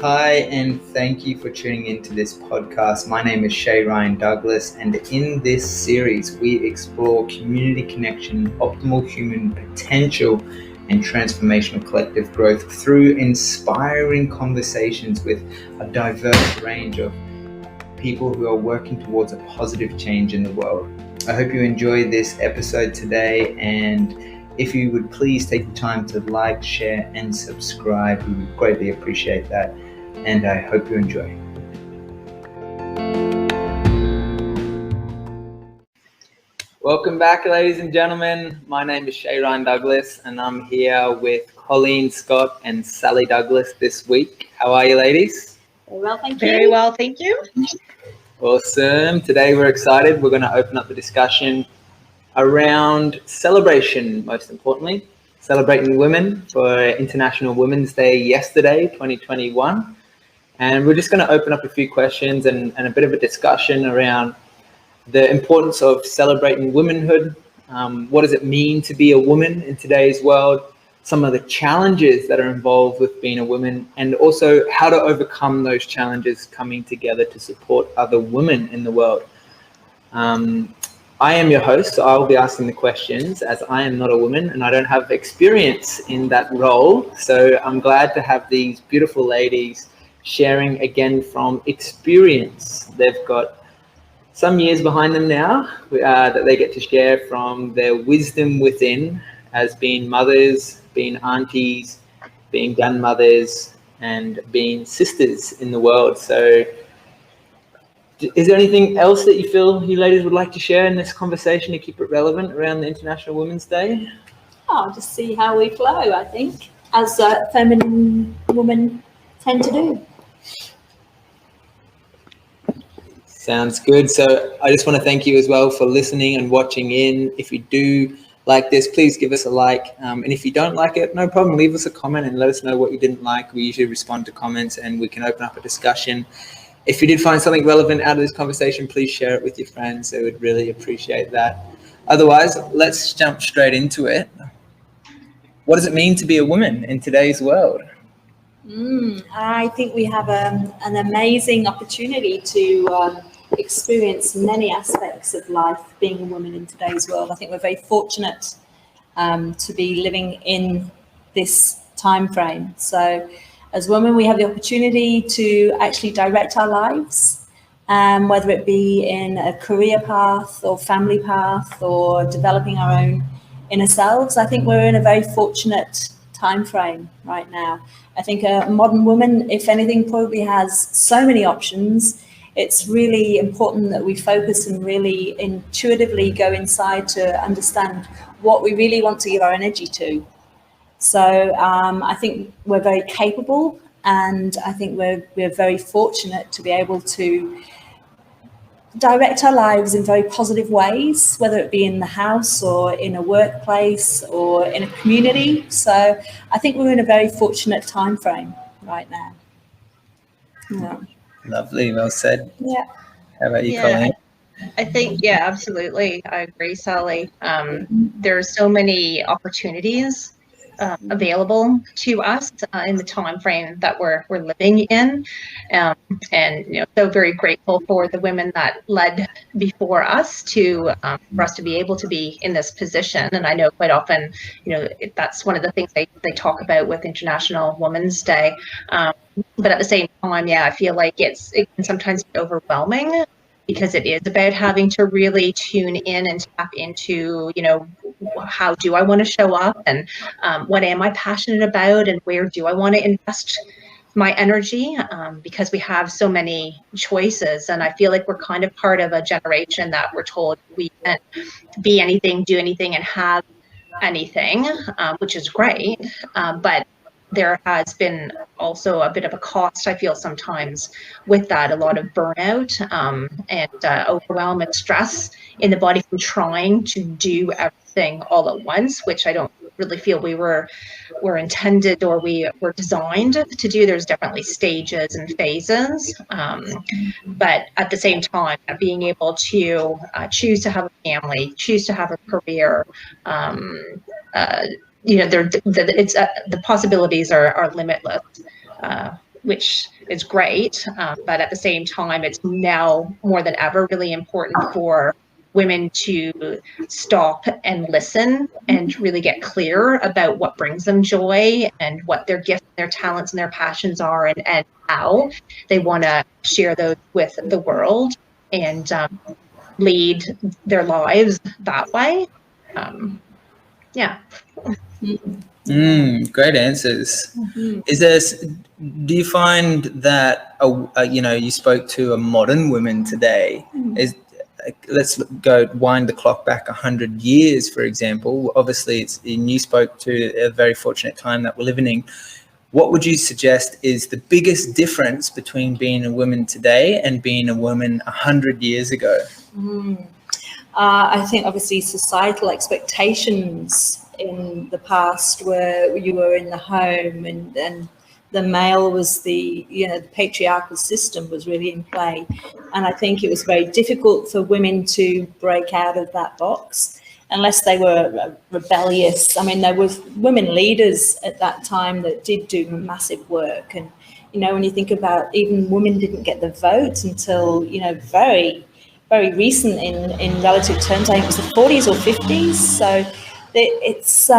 Hi, and thank you for tuning into this podcast. My name is Shay Ryan Douglas, and in this series, we explore community connection, optimal human potential, and transformational collective growth through inspiring conversations with a diverse range of people who are working towards a positive change in the world. I hope you enjoy this episode today, and if you would please take the time to like, share, and subscribe, we would greatly appreciate that. And I hope you enjoy. Welcome back, ladies and gentlemen. My name is Shay Ryan Douglas, and I'm here with Colleen Scott and Sally Douglas this week. How are you, ladies? Very well, thank you. Very well, thank you. Awesome. Today we're excited. We're going to open up the discussion around celebration, most importantly. Celebrating women for International Women's Day yesterday, 2021. And we're just going to open up a few questions and a bit of a discussion around the importance of celebrating womanhood. What does it mean to be a woman in today's world? Some of the challenges that are involved with being a woman, and also how to overcome those challenges coming together to support other women in the world. I am your host, so I'll be asking the questions as I am not a woman and I don't have experience in that role. So I'm glad to have these beautiful ladies sharing again from experience. They've got some years behind them now that they get to share from their wisdom within as being mothers, being aunties, being grandmothers, and being sisters in the world. So is there anything else that you feel you ladies would like to share in this conversation to keep it relevant around the International Women's Day? I'll just see how we flow, I think, as feminine women tend to do. Sounds good. So I just want to thank you as well for listening and watching in. If you do like this, please give us a like. And if you don't like it, no problem. Leave us a comment and let us know what you didn't like. We usually respond to comments and we can open up a discussion. If you did find something relevant out of this conversation, please share it with your friends. They would really appreciate that. Otherwise, let's jump straight into it. What does it mean to be a woman in today's world? I think we have an amazing opportunity to experience many aspects of life being a woman in today's world. I think we're very fortunate to be living in this time frame. So as women, we have the opportunity to actually direct our lives, whether it be in a career path or family path or developing our own inner selves. I think we're in a very fortunate time frame right now. I think a modern woman, if anything, probably has so many options. It's really important that we focus and really intuitively go inside to understand what we really want to give our energy to. So I think we're very capable, and I think we're very fortunate to be able to direct our lives in very positive ways, whether it be in the house or in a workplace or in a community. So I think we're in a very fortunate time frame right now. Yeah. Lovely, well said. Yeah. How about you, Colleen? I think, yeah, absolutely. I agree, Sally. There's so many opportunities available to us in the time frame that we're living in, and so very grateful for the women that led before us to for us to be able to be in this position. And I know quite often, that's one of the things they talk about with International Women's Day. But at the same time, yeah, I feel like it can sometimes be overwhelming, because it is about having to really tune in and tap into, how do I want to show up, and what am I passionate about, and where do I want to invest my energy, because we have so many choices. And I feel like we're kind of part of a generation that we're told we can be anything, do anything, and have anything, which is great. But there has been also a bit of a cost, I feel, sometimes with that, a lot of burnout and overwhelm and stress in the body from trying to do everything all at once, which I don't really feel we were intended or we were designed to do. There's definitely stages and phases, but at the same time, being able to choose to have a family, choose to have a career, the possibilities are limitless which is great. But at the same time, it's now more than ever really important for women to stop and listen and really get clear about what brings them joy and what their gifts, their talents, and their passions are, and how they want to share those with the world and lead their lives that way. Yeah. Great answers. Do you find that you spoke to a modern woman today? Let's go wind the clock back 100 years, for example. Obviously, you spoke to a very fortunate time that we're living in. What would you suggest is the biggest difference between being a woman today and being a woman 100 years ago? I think obviously societal expectations in the past where you were in the home and the male was the patriarchal system was really in play. And I think it was very difficult for women to break out of that box unless they were rebellious. I mean, there was women leaders at that time that did do massive work. And, when you think about even women didn't get the vote until, very, very recent in relative terms. I think it was the 40s or 50s. So it's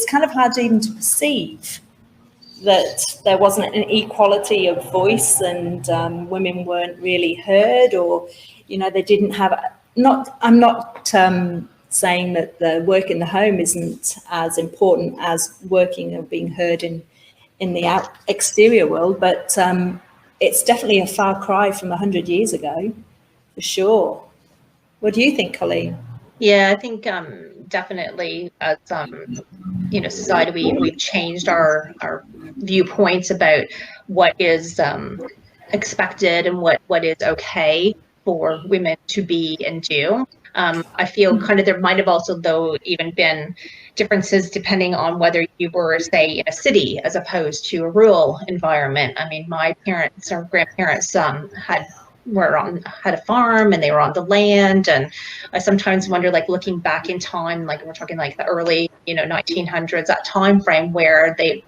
kind of hard even to perceive that there wasn't an equality of voice and women weren't really heard, or they didn't have I'm not saying that the work in the home isn't as important as working or being heard in the exterior world, but it's definitely a far cry from 100 years ago, for sure. What do you think, Colleen? Yeah, I think definitely as society, we've changed our viewpoints about what is expected and what is okay for women to be and do. I feel kind of there might have also, though, even been differences depending on whether you were, say, in a city as opposed to a rural environment. I mean, my parents or grandparents had a farm and they were on the land, and I sometimes wonder, like looking back in time, like we're talking like the early 1900s, that time frame where they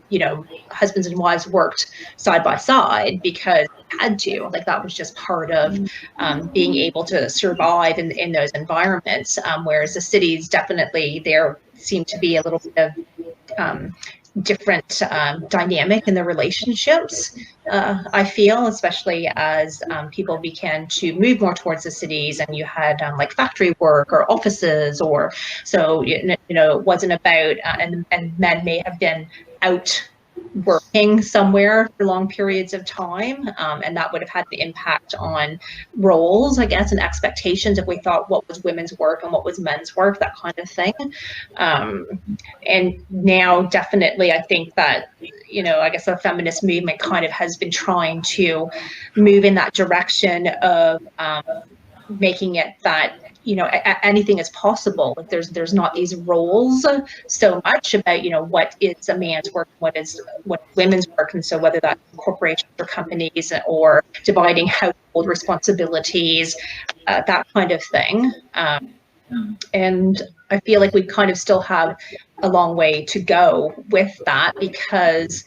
husbands and wives worked side by side because they had to, like that was just part of being able to survive in those environments, whereas the cities definitely there seemed to be a little bit of different dynamic in the relationships, I feel, especially as people began to move more towards the cities, and you had like factory work or offices, or so it wasn't about and men may have been out working somewhere for long periods of time, and that would have had an impact on roles, I guess, and expectations if we thought what was women's work and what was men's work, that kind of thing. And now definitely I think that I guess the feminist movement kind of has been trying to move in that direction of making it that anything is possible. Like there's not these roles so much about what is a man's work, what women's work, and so whether that's corporations or companies or dividing household responsibilities, that kind of thing. And I feel like we kind of still have a long way to go with that, because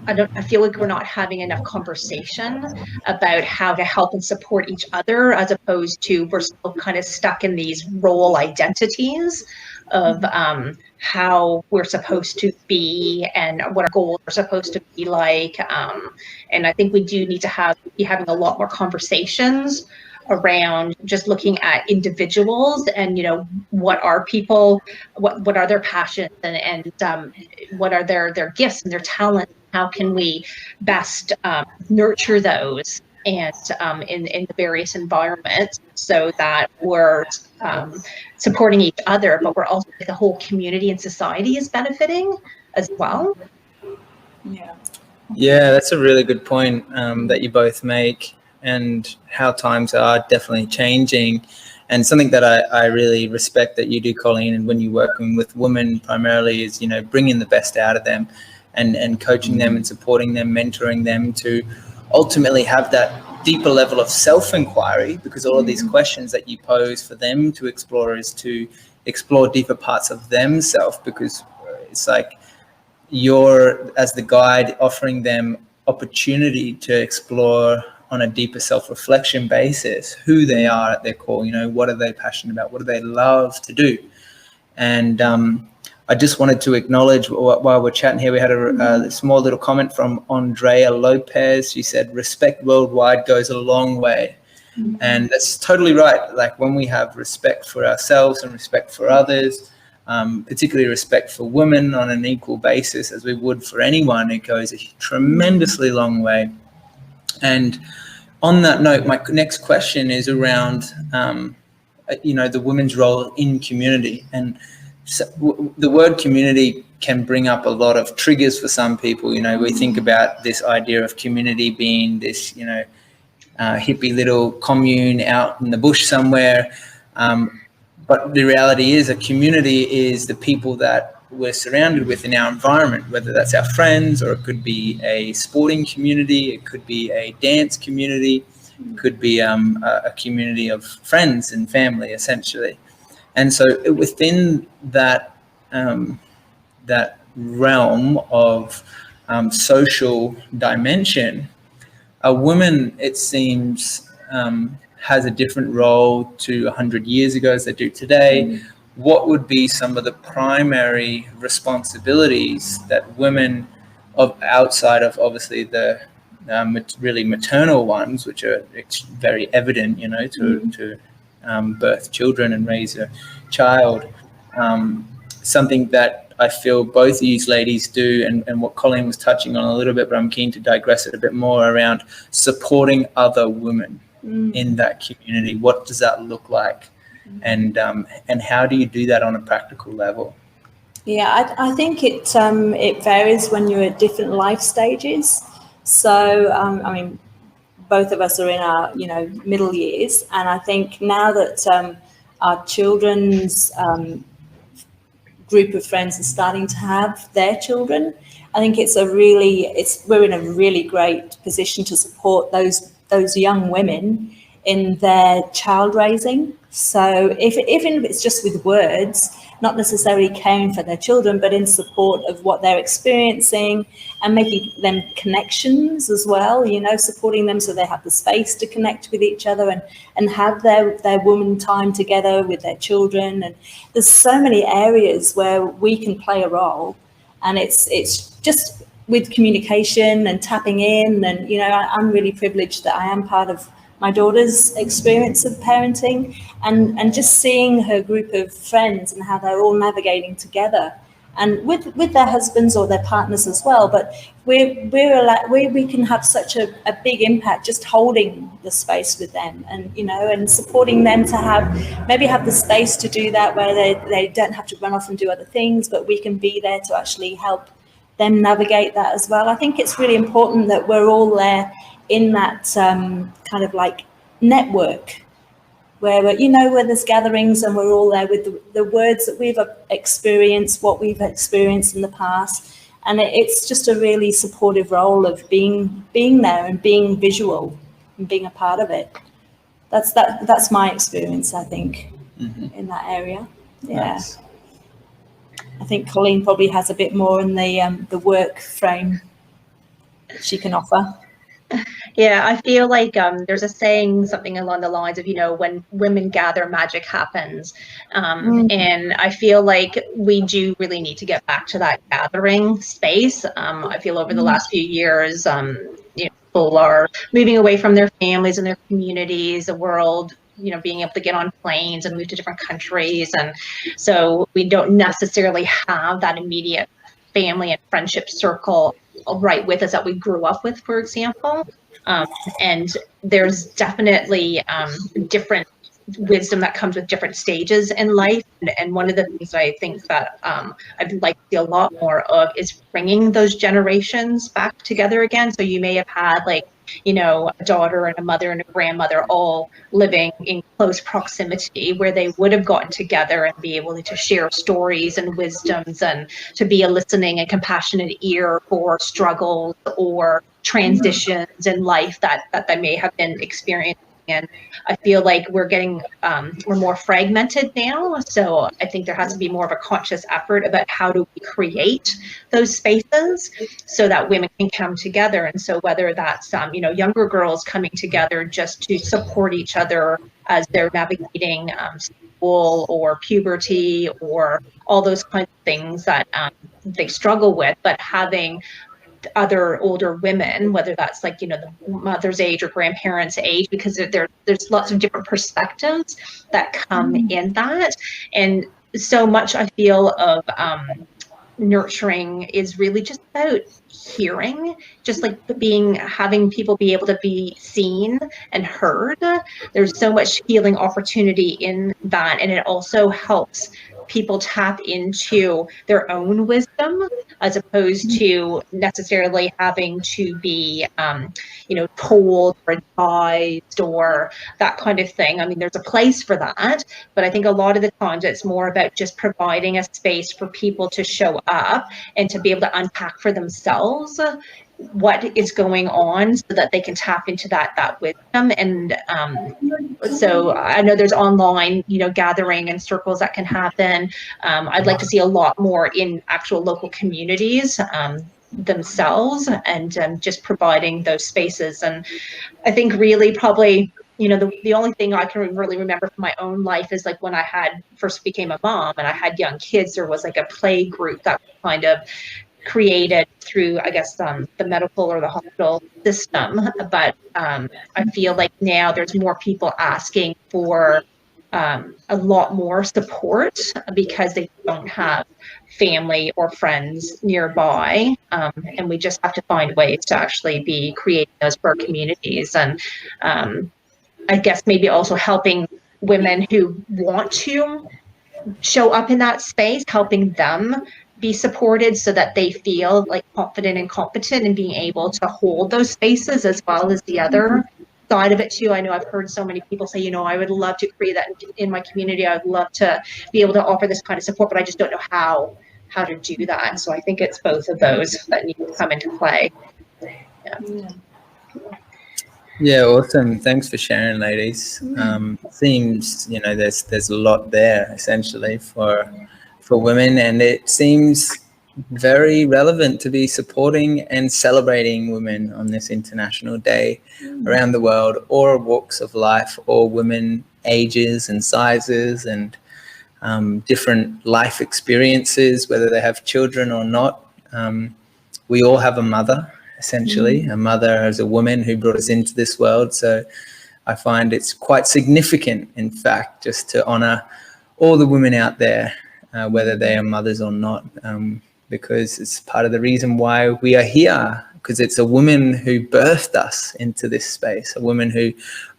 I feel like we're not having enough conversation about how to help and support each other, as opposed to we're still kind of stuck in these role identities of how we're supposed to be and what our goals are supposed to be like. And I think we do need to be having a lot more conversations around just looking at individuals and what are people, what are their passions, and what are their gifts and their talents. How can we best nurture those and in the various environments, so that we're supporting each other, but we're also, the whole community and society is benefiting as well. Yeah, that's a really good point that you both make, and how times are definitely changing. And something that I really respect that you do, Colleen, and when you're working with women primarily, is bringing the best out of them and coaching them and supporting them, mentoring them to ultimately have that deeper level of self-inquiry, because all of these questions that you pose for them to explore is to explore deeper parts of themselves, because it's like you're, as the guide, offering them opportunity to explore on a deeper self-reflection basis who they are at their core. You know, what are they passionate about? What do they love to do? And I just wanted to acknowledge, while we're chatting here, we had a small little comment from Andrea Lopez. She said, respect worldwide goes a long way. And that's totally right. Like, when we have respect for ourselves and respect for others, particularly respect for women on an equal basis as we would for anyone, it goes a tremendously long way. And on that note, my next question is around, the women's role in community. And so the word community can bring up a lot of triggers for some people. You know, we think about this idea of community being this, hippie little commune out in the bush somewhere. But the reality is, a community is the people that we're surrounded with in our environment, whether that's our friends, or it could be a sporting community, it could be a dance community, it could be a community of friends and family, essentially. And so within that that realm of social dimension, a woman, it seems, has a different role to 100 years ago as they do today. What would be some of the primary responsibilities that women, outside of obviously the really maternal ones, which are very evident, to birth children and raise a child, something that I feel both of you ladies do, and what Colleen was touching on a little bit, but I'm keen to digress it a bit more around supporting other women in that community. What does that look like? And how do you do that on a practical level? Yeah, I think it varies when you're at different life stages. So, I mean, both of us are in our, middle years. And I think now that our children's group of friends are starting to have their children, I think we're in a really great position to support those young women in their child raising. So even if it's just with words, not necessarily caring for their children, but in support of what they're experiencing and making them connections as well, supporting them so they have the space to connect with each other and have their woman time together with their children. And there's so many areas where we can play a role, and it's just with communication and tapping in. And, I'm really privileged that I am part of my daughter's experience of parenting, and just seeing her group of friends and how they're all navigating together, and with their husbands or their partners as well. But we can have such a big impact just holding the space with them, and and supporting them to have the space to do that, where they don't have to run off and do other things, but we can be there to actually help them navigate that as well. I think it's really important that we're all there in that kind of like network where there's gatherings, and we're all there with the words that we've experienced, what we've experienced in the past. And it's just a really supportive role of being there and being visual and being a part of it. That's my experience, I think, in that area. Yeah. Nice. I think Colleen probably has a bit more in the work frame she can offer. Yeah, I feel like there's a saying, something along the lines of, when women gather, magic happens. And I feel like we do really need to get back to that gathering space. I feel over the last few years, people are moving away from their families and their communities, the world, being able to get on planes and move to different countries. And so we don't necessarily have that immediate family and friendship circle right with us that we grew up with, for example. And there's definitely different wisdom that comes with different stages in life. And one of the things I think that I'd like to see a lot more of is bringing those generations back together again. So you may have had a daughter and a mother and a grandmother all living in close proximity, where they would have gotten together and be able to share stories and wisdoms, and to be a listening and compassionate ear for struggles or transitions in life that they may have been experiencing And I feel like we're more fragmented now. So I think there has to be more of a conscious effort about how do we create those spaces so that women can come together. And so whether that's, younger girls coming together just to support each other as they're navigating school or puberty or all those kinds of things that they struggle with, but having other older women, whether that's like, the mother's age or grandparents' age, because there's lots of different perspectives that come in that. And so much I feel of nurturing is really just about hearing, just like having people be able to be seen and heard. There's so much healing opportunity in that, and it also helps people tap into their own wisdom as opposed to necessarily having to be told or advised or that kind of thing. I mean, there's a place for that, but I think a lot of the times it's more about just providing a space for people to show up and to be able to unpack for themselves what is going on so that they can tap into that wisdom. And so I know there's online, gathering and circles that can happen. I'd like to see a lot more in actual local communities themselves, and just providing those spaces. And I think really probably, the only thing I can really remember from my own life is like when I first became a mom and I had young kids, there was like a play group that kind of created through, I guess, the medical or the hospital system. But I feel like now there's more people asking for a lot more support because they don't have family or friends nearby. And we just have to find ways to actually be creating those for our communities. And I guess maybe also helping women who want to show up in that space, helping them be supported so that they feel like confident and competent in being able to hold those spaces, as well as the other side of it too. I know I've heard so many people say, I would love to create that in my community. I'd love to be able to offer this kind of support, but I just don't know how to do that. So I think it's both of those that need to come into play. Yeah, awesome. Thanks for sharing, ladies. Seems, there's a lot there essentially for women, and it seems very relevant to be supporting and celebrating women on this International Day around the world, or walks of life, or women ages and sizes and different life experiences, whether they have children or not. We all have a mother, essentially, a mother as a woman who brought us into this world. So I find it's quite significant, in fact, just to honor all the women out there, whether they are mothers or not, because it's part of the reason why we are here, because it's a woman who birthed us into this space, a woman who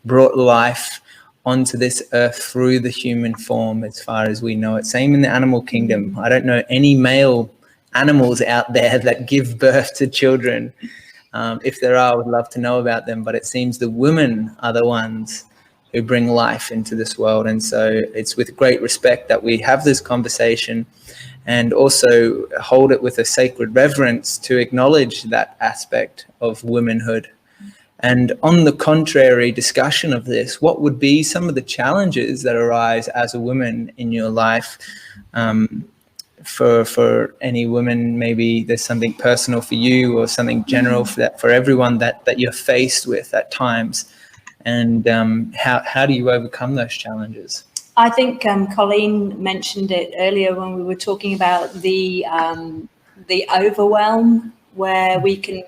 brought life onto this earth through the human form, as far as we know it. Same in the animal kingdom. I don't know any male animals out there that give birth to children. If there are, I would love to know about them, but it seems the women are the ones who bring life into this world. And so it's with great respect that we have this conversation, and also hold it with a sacred reverence to acknowledge that aspect of womanhood. And on the contrary discussion of this, what would be some of the challenges that arise as a woman in your life? For any woman, maybe there's something personal for you, or something general for everyone that you're faced with at times. And how do you overcome those challenges? I think Colleen mentioned it earlier when we were talking about the overwhelm, where we can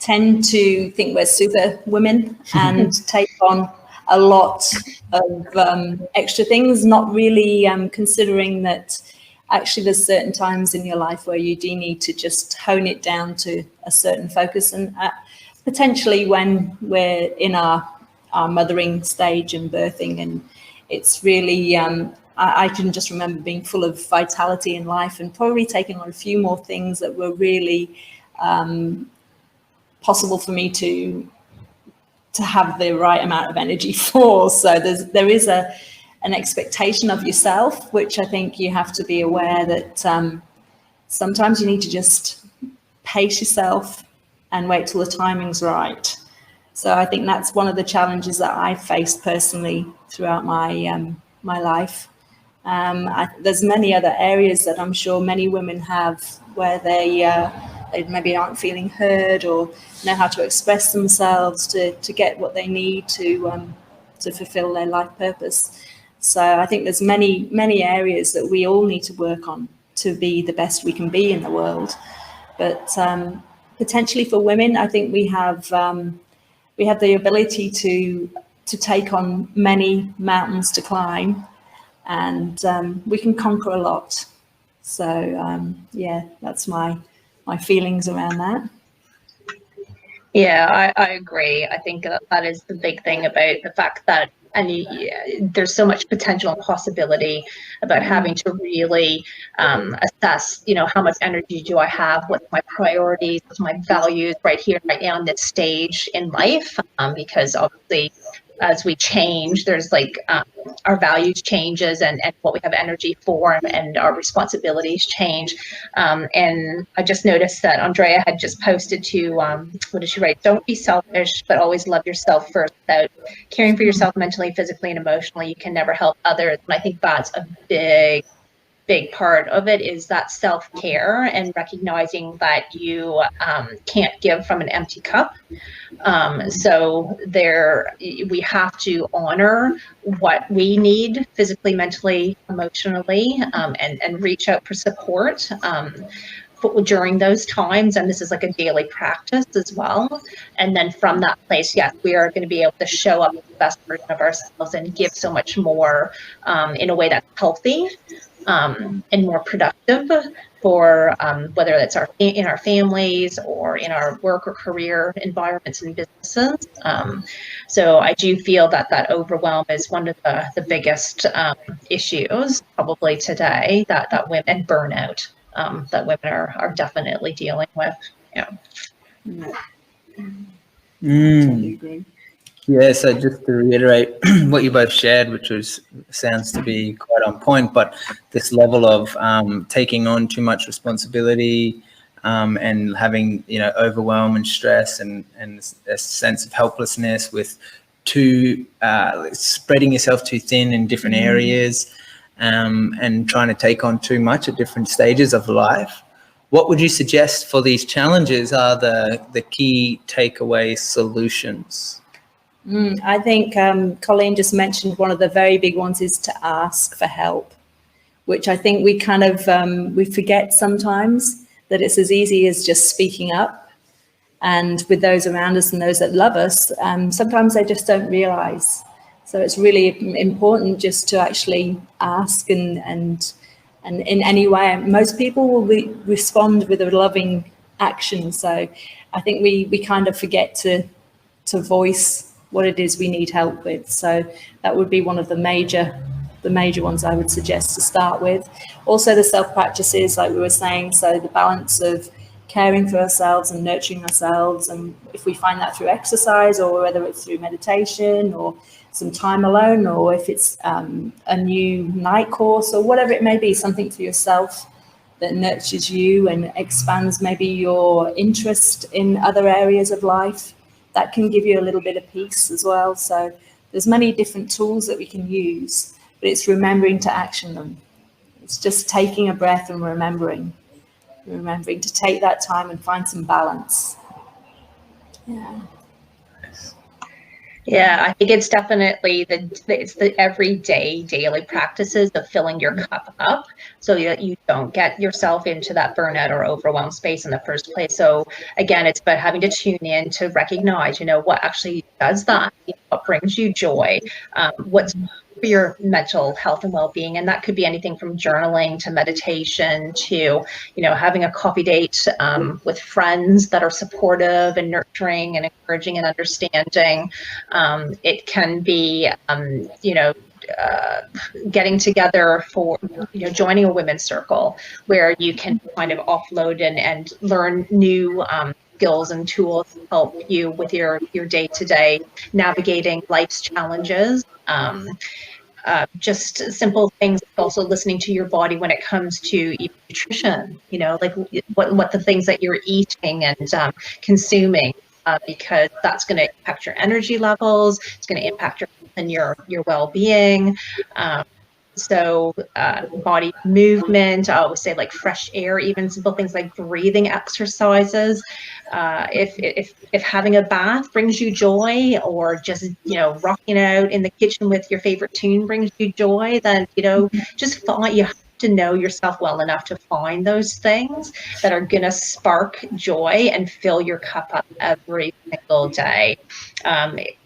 tend to think we're super women and take on a lot of extra things, not really considering that actually there's certain times in your life where you do need to just hone it down to a certain focus. And potentially when we're in our mothering stage and birthing, and it's really, I can just remember being full of vitality in life and probably taking on a few more things that were really possible for me to have the right amount of energy for. So there is an expectation of yourself, which I think you have to be aware that sometimes you need to just pace yourself and wait till the timing's right. So I think that's one of the challenges that I've faced personally throughout my life. There's many other areas that I'm sure many women have where they maybe aren't feeling heard or know how to express themselves to get what they need to fulfill their life purpose. So I think there's many areas that we all need to work on to be the best we can be in the world. But potentially for women, I think we have the ability to take on many mountains to climb, and we can conquer a lot. So yeah, that's my feelings around that. Yeah, I agree. I think that is the big thing about the fact that there's so much potential and possibility about having to really assess, how much energy do I have? What's my priorities? What's my values right here, right now in this stage in life? Because obviously, as we change, there's our values changes and what we have energy for, and our responsibilities change. And I just noticed that Andrea had just posted to, what did she write? Don't be selfish, but always love yourself first. Without caring for yourself mentally, physically, and emotionally, you can never help others. And I think that's a big part of it, is that self-care and recognizing that you can't give from an empty cup. So we have to honor what we need physically, mentally, emotionally, and reach out for support during those times. And this is like a daily practice as well. And then from that place, yes, we are going to be able to show up the best version of ourselves and give so much more in a way that's healthy and more productive for whether that's in our families or in our work or career environments and businesses. So I do feel that overwhelm is one of the biggest issues probably today that women, and burnout, that women are definitely dealing with. Yeah. Yeah, so just to reiterate what you both shared, which sounds to be quite on point, but this level of taking on too much responsibility and having, overwhelm and stress and a sense of helplessness with spreading yourself too thin in different areas and trying to take on too much at different stages of life. What would you suggest for these challenges are the key takeaway solutions? I think Colleen just mentioned one of the very big ones is to ask for help, which I think we kind of we forget sometimes that it's as easy as just speaking up. And with those around us and those that love us, sometimes they just don't realize. So it's really important just to actually ask and in any way. Most people will respond with a loving action. So I think we kind of forget to voice what it is we need help with. So that would be one of the major ones I would suggest to start with. Also the self practices, like we were saying, so the balance of caring for ourselves and nurturing ourselves, and if we find that through exercise or whether it's through meditation or some time alone, or if it's a new night course or whatever it may be, something for yourself that nurtures you and expands maybe your interest in other areas of life, that can give you a little bit of peace as well. So there's many different tools that we can use, but it's remembering to action them. It's just taking a breath and remembering to take that time and find some balance. Yeah. Yeah, I think it's definitely the everyday, daily practices of filling your cup up so that you don't get yourself into that burnout or overwhelmed space in the first place. So again, it's about having to tune in to recognize, what actually does that, what brings you joy, what's for your mental health and well-being. And that could be anything from journaling to meditation to, having a coffee date with friends that are supportive and nurturing and encouraging and understanding. It can be, getting together for, joining a women's circle where you can kind of offload and learn new skills and tools to help you with your day-to-day navigating life's challenges. Just simple things, also listening to your body when it comes to nutrition, like what the things that you're eating and consuming, because that's going to impact your energy levels. It's going to impact your well-being. So body movement, I always say like fresh air, even simple things like breathing exercises. If having a bath brings you joy, or just, rocking out in the kitchen with your favorite tune brings you joy, then, just you have to know yourself well enough to find those things that are going to spark joy and fill your cup up every single day.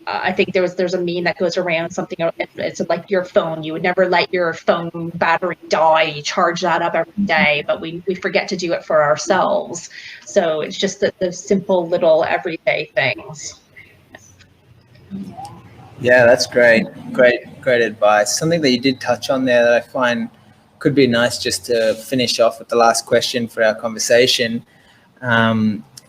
I think there's a meme that goes around, something, it's like your phone. You would never let your phone battery die. You charge that up every day, but we forget to do it for ourselves. So it's just the simple little everyday things. Yeah, that's great. Great advice. Something that you did touch on there that I find could be nice just to finish off with the last question for our conversation.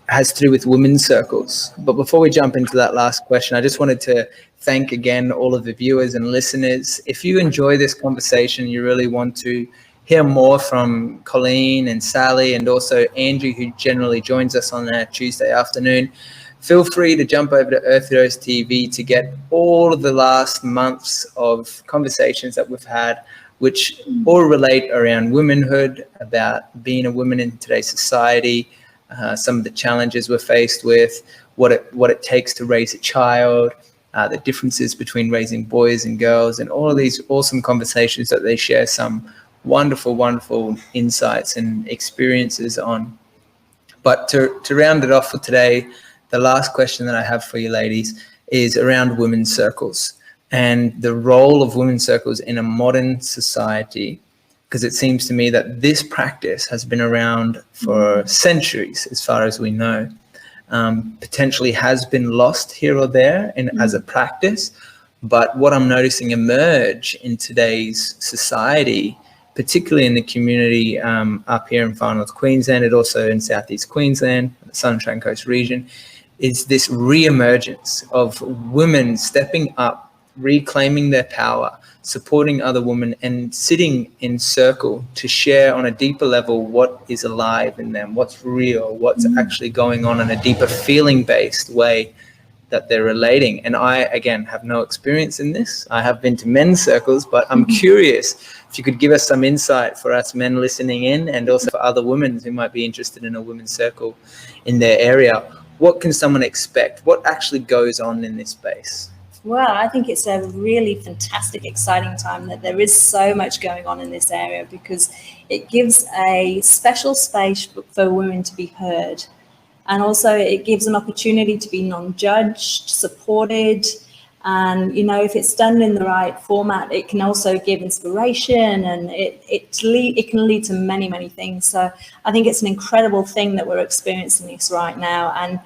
Has to do with women's circles. But before we jump into that last question, I just wanted to thank again all of the viewers and listeners. If you enjoy this conversation, you really want to hear more from Colleen and Sally, and also Andrew, who generally joins us on a Tuesday afternoon, feel free to jump over to Earth Heroes TV to get all of the last months of conversations that we've had, which all relate around womanhood, about being a woman in today's society, some of the challenges we're faced with, what it takes to raise a child, the differences between raising boys and girls, and all of these awesome conversations that they share some wonderful insights and experiences on. But to round it off for today, the last question that I have for you ladies is around women's circles and the role of women's circles in a modern society. Because it seems to me that this practice has been around for centuries, as far as we know. Potentially has been lost here or there as a practice. But what I'm noticing emerge in today's society, particularly in the community up here in Far North Queensland and also in Southeast Queensland, the Sunshine Coast region, is this re-emergence of women stepping up, reclaiming their power, supporting other women, and sitting in circle to share on a deeper level what is alive in them, what's real, what's actually going on in a deeper feeling-based way that they're relating. And I, again, have no experience in this. I have been to men's circles, but I'm curious if you could give us some insight for us men listening in, and also for other women who might be interested in a women's circle in their area. What can someone expect? What actually goes on in this space? Well, I think it's a really fantastic, exciting time that there is so much going on in this area, because it gives a special space for women to be heard. And also it gives an opportunity to be non-judged, supported. And, if it's done in the right format, it can also give inspiration, and it can lead to many, many things. So I think it's an incredible thing that we're experiencing this right now. And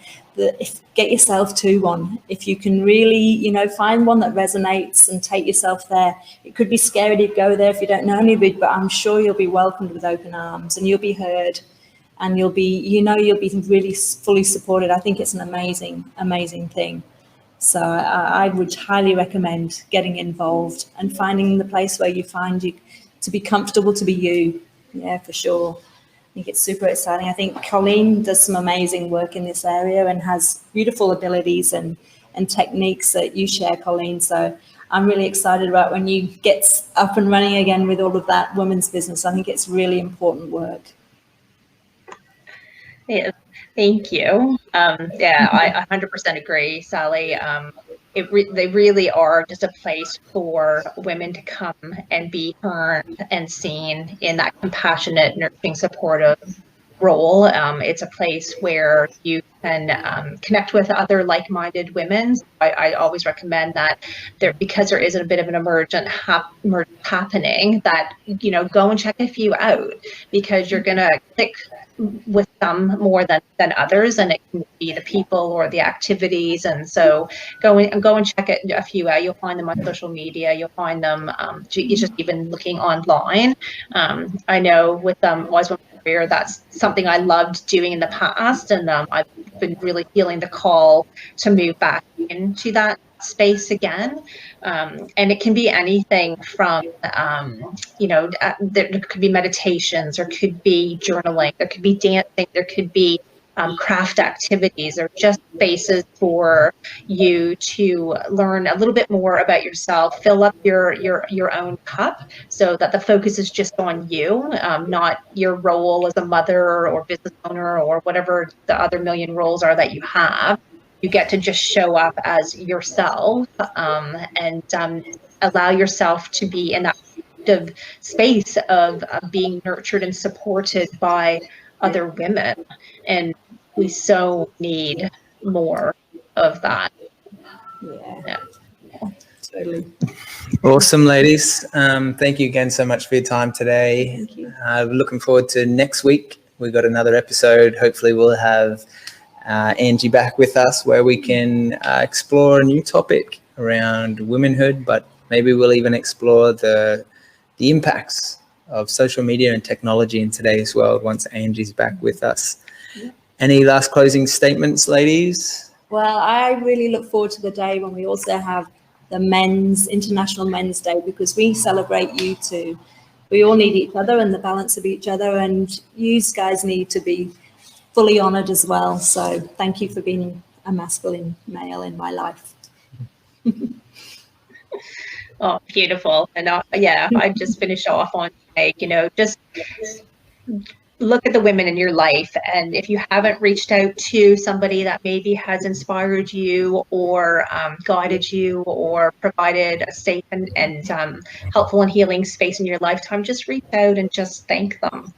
get yourself to one. If you can really, find one that resonates and take yourself there. It could be scary to go there if you don't know anybody, but I'm sure you'll be welcomed with open arms, and you'll be heard, and you'll be really fully supported. I think it's an amazing, amazing thing. So I would highly recommend getting involved and finding the place where you find you to be comfortable to be you. Yeah, for sure. I think it's super exciting. I think Colleen does some amazing work in this area and has beautiful abilities and techniques that you share, Colleen. So I'm really excited about when you get up and running again with all of that women's business. I think it's really important work. Yeah, thank you. I 100% agree, Sally. They really are just a place for women to come and be heard and seen in that compassionate, nurturing, supportive role. It's a place where you can connect with other like-minded women. I always recommend that because there is a bit of an emergent happening, that go and check a few out, because you're gonna click with some more than others, and it can be the people or the activities. And so go and check a few out. You'll find them on social media. You'll find them just even looking online. I know with Wise Women Career, that's something I loved doing in the past, and I've been really feeling the call to move back into that space again. And it can be anything from there could be meditations, there could be journaling, there could be dancing, there could be craft activities, or just spaces for you to learn a little bit more about yourself, fill up your own cup, so that the focus is just on you, not your role as a mother or business owner or whatever the other million roles are that you have. You get to just show up as yourself, and allow yourself to be in that space of being nurtured and supported by other women. And we so need more of that. Yeah. Totally. Awesome, ladies. Thank you again so much for your time today. Thank you. Looking forward to next week. We've got another episode. Hopefully we'll have Angie back with us, where we can explore a new topic around womanhood, but maybe we'll even explore the impacts of social media and technology in today's world once Angie's back with us. Yeah. Any last closing statements, ladies? Well, I really look forward to the day when we also have the International Men's Day, because we celebrate you too. We all need each other and the balance of each other, and you guys need to be fully honored as well. So thank you for being a masculine male in my life. Oh, beautiful. And I just finish off on, just look at the women in your life. And if you haven't reached out to somebody that maybe has inspired you or guided you or provided a safe and helpful and healing space in your lifetime, just reach out and just thank them.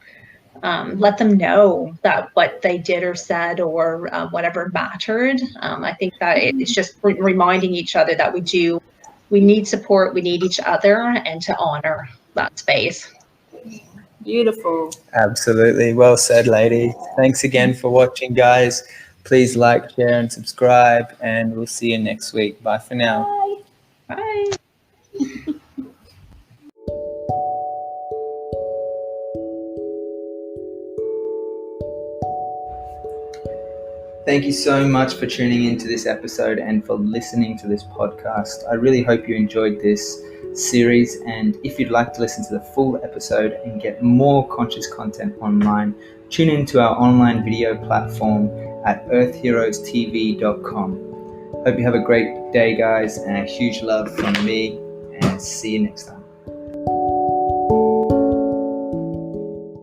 Let them know that what they did or said or whatever mattered. I think that it's just reminding each other that we need support, we need each other, and to honor that space. Beautiful. Absolutely. Well said, lady. Thanks again for watching, guys. Please like, share, and subscribe, and we'll see you next week. Bye for now. Bye. Bye. Thank you so much for tuning into this episode and for listening to this podcast. I really hope you enjoyed this series, and if you'd like to listen to the full episode and get more conscious content online, tune into our online video platform at earthheroestv.com. Hope you have a great day, guys, and a huge love from me, and see you next time.